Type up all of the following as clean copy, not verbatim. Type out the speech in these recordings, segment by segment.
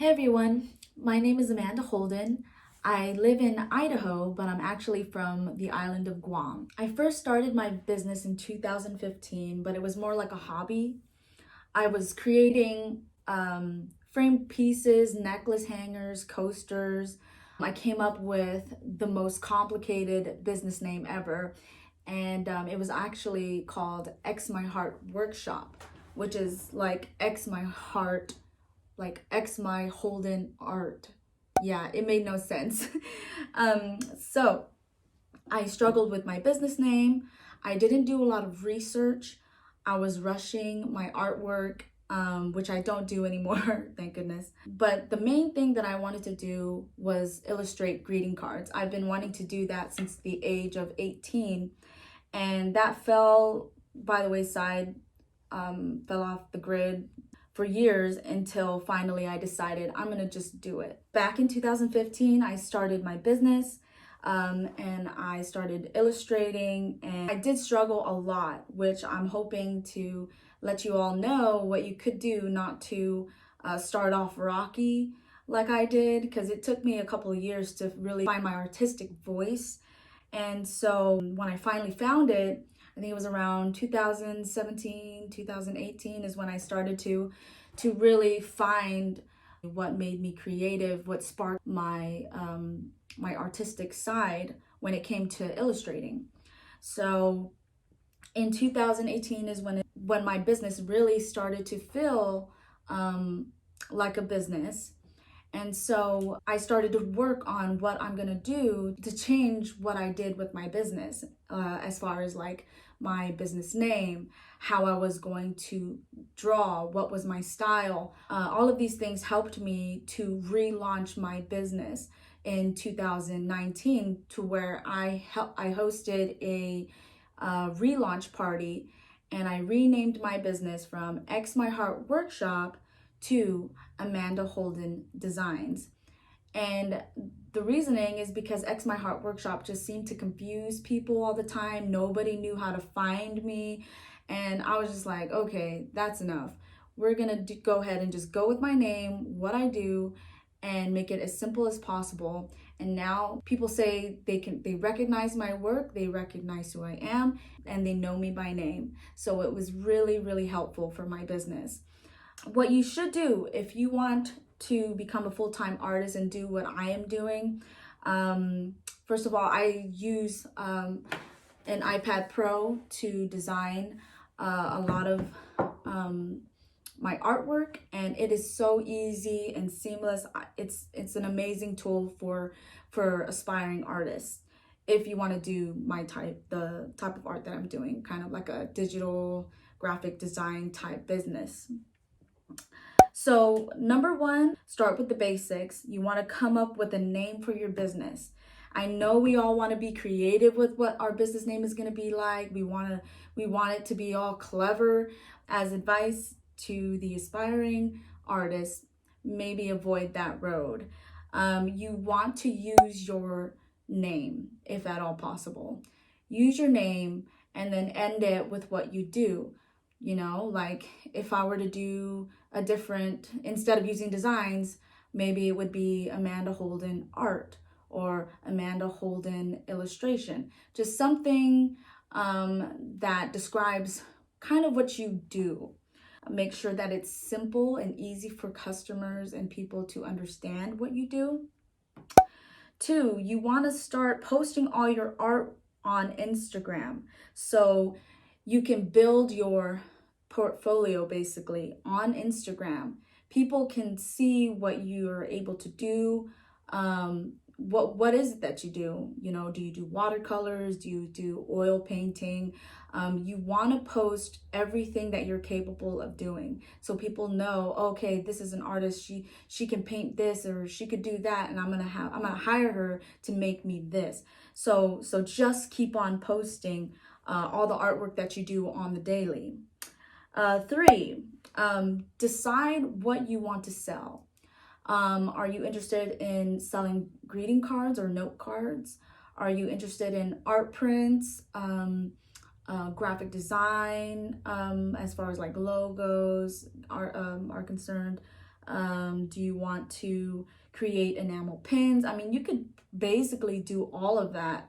Hey everyone, my name is Amanda Holden. I live in Idaho, but I'm actually from the island of Guam. I first started my business in 2015, but it was more like a hobby. I was creating framed pieces, necklace hangers, coasters. I came up with the most complicated business name ever, and it was actually called X My Heart Workshop, which is like X My Heart, like X My Holden Art. Yeah, it made no sense. So I struggled with my business name. I didn't do a lot of research. I was rushing my artwork, which I don't do anymore, thank goodness. But the main thing that I wanted to do was illustrate greeting cards. I've been wanting to do that since the age of 18, and that fell by the wayside, fell off the grid for years until finally I decided I'm gonna just do it. Back in 2015, I started my business, and I started illustrating, and I did struggle a lot, which I'm hoping to let you all know what you could do not to start off rocky like I did, because it took me a couple of years to really find my artistic voice. And so when I finally found it, I think it was around 2017, 2018 is when I started to really find what made me creative, what sparked my artistic side when it came to illustrating. So in 2018 is when my business really started to feel like a business. And so I started to work on what I'm gonna do to change what I did with my business, as far as like my business name, how I was going to draw, what was my style. All of these things helped me to relaunch my business in 2019, to where I hosted a relaunch party, and I renamed my business from X My Heart Workshop to Amanda Holden Designs. And the reasoning is because X My Heart Workshop just seemed to confuse people all the time. Nobody knew how to find me. And I was just like, okay, that's enough. We're gonna go ahead and just go with my name, what I do, and make it as simple as possible. And now people say they recognize my work, they recognize who I am, and they know me by name. So it was really, really helpful for my business. What you should do if you want to become a full-time artist and do what I am doing, first of all, I use an iPad Pro to design a lot of my artwork, and it is so easy and seamless. It's an amazing tool for aspiring artists if you want to do the type of art that I'm doing, kind of like a digital graphic design type business. So number one, start with the basics. You want to come up with a name for your business. I know we all want to be creative with what our business name is going to be like. We want it to be all clever. As advice to the aspiring artists, maybe avoid that road. You want to use your name if at all possible. Use your name and then end it with what you do. You know, like if I were to do a different, instead of using designs, maybe it would be Amanda Holden Art or Amanda Holden Illustration. Just something that describes kind of what you do. Make sure that it's simple and easy for customers and people to understand what you do. Two, you want to start posting all your art on Instagram, so you can build your portfolio basically on Instagram. People can see what you're able to do. What is it that you do? You know, do you do watercolors? Do you do oil painting? You want to post everything that you're capable of doing, so people know, okay, this is an artist. She can paint this, or she could do that, and I'm gonna hire her to make me this. So just keep on posting all the artwork that you do on the daily. Three, decide what you want to sell. Are you interested in selling greeting cards or note cards? Are you interested in art prints, graphic design, as far as like logos are concerned? Do you want to create enamel pins? I mean, you could basically do all of that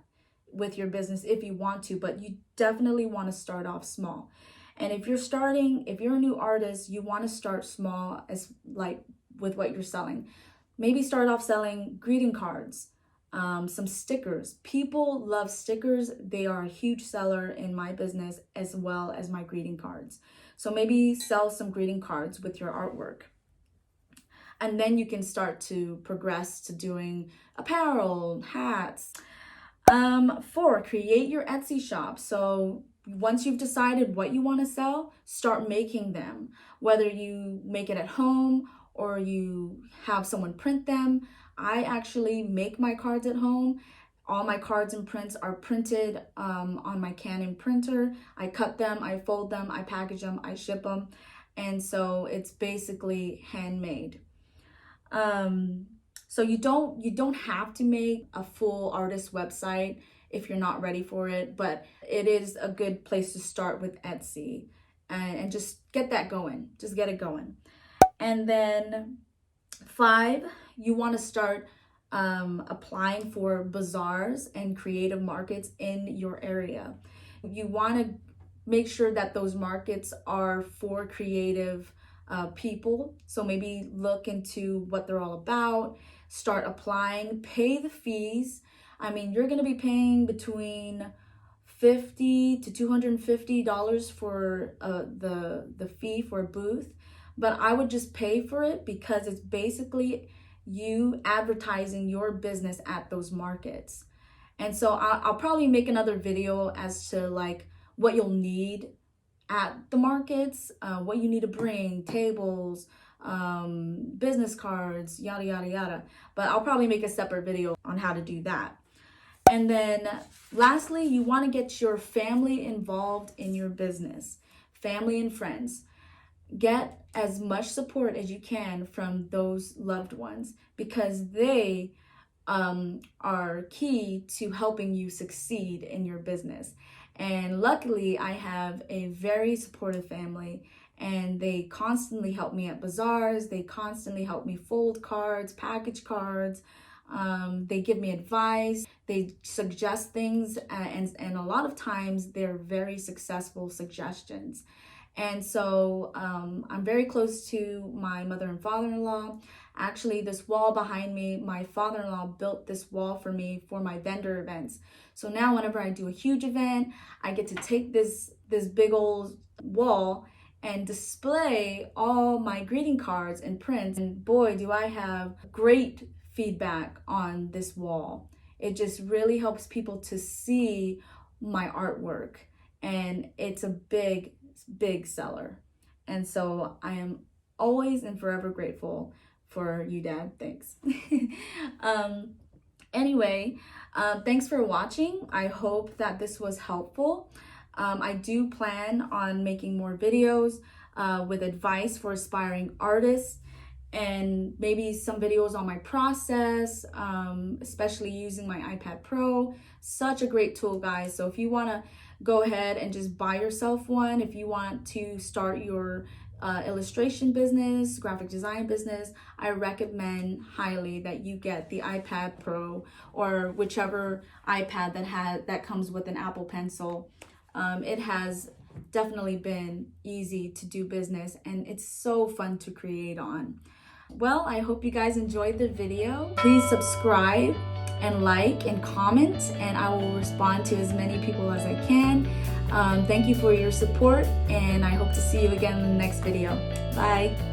with your business if you want to, but you definitely want to start off small. And if you're a new artist, you want to start small, as like with what you're selling. Maybe start off selling greeting cards, some stickers. People love stickers. They are a huge seller in my business as well as my greeting cards. So maybe sell some greeting cards with your artwork. And then you can start to progress to doing apparel, hats. 4, create your Etsy shop. So once you've decided what you want to sell, start making them. Whether you make it at home or you have someone print them. I actually make my cards at home. All my cards and prints are printed on my Canon printer. I cut them, I fold them, I package them, I ship them. And so it's basically handmade. So you don't have to make a full artist website if you're not ready for it, but it is a good place to start with Etsy and just get that going. Just get it going. And then 5, you want to start applying for bazaars and creative markets in your area. You want to make sure that those markets are for creative people. So maybe look into what they're all about, start applying, pay the fees. I mean, you're going to be paying between $50 to $250 for the fee for a booth, but I would just pay for it because it's basically you advertising your business at those markets. And so I'll probably make another video as to like what you'll need at the markets, what you need to bring, tables, business cards, yada, yada, yada. But I'll probably make a separate video on how to do that. And then lastly, you want to get your family involved in your business, family and friends. Get as much support as you can from those loved ones because they are key to helping you succeed in your business. And luckily, I have a very supportive family and they constantly help me at bazaars. They constantly help me fold cards, package cards. They give me advice. They suggest things and a lot of times they're very successful suggestions. And so I'm very close to my mother and father-in-law. Actually, this wall behind me, my father-in-law built this wall for me for my vendor events. So now whenever I do a huge event, I get to take this big old wall and display all my greeting cards and prints. And boy, do I have great feedback on this wall. It just really helps people to see my artwork. And it's a big seller. And so I am always and forever grateful for you, Dad. Thanks. Anyway, thanks for watching. I hope that this was helpful. I do plan on making more videos with advice for aspiring artists and maybe some videos on my process, especially using my iPad Pro. Such a great tool, guys. So if you want to go ahead and just buy yourself one, if you want to start your illustration business, graphic design business, I recommend highly that you get the iPad Pro or whichever iPad that comes with an Apple Pencil. It has definitely been easy to do business and it's so fun to create on. Well, I hope you guys enjoyed the video. Please subscribe and like and comment, and I will respond to as many people as I can. Thank you for your support, and I hope to see you again in the next video. Bye.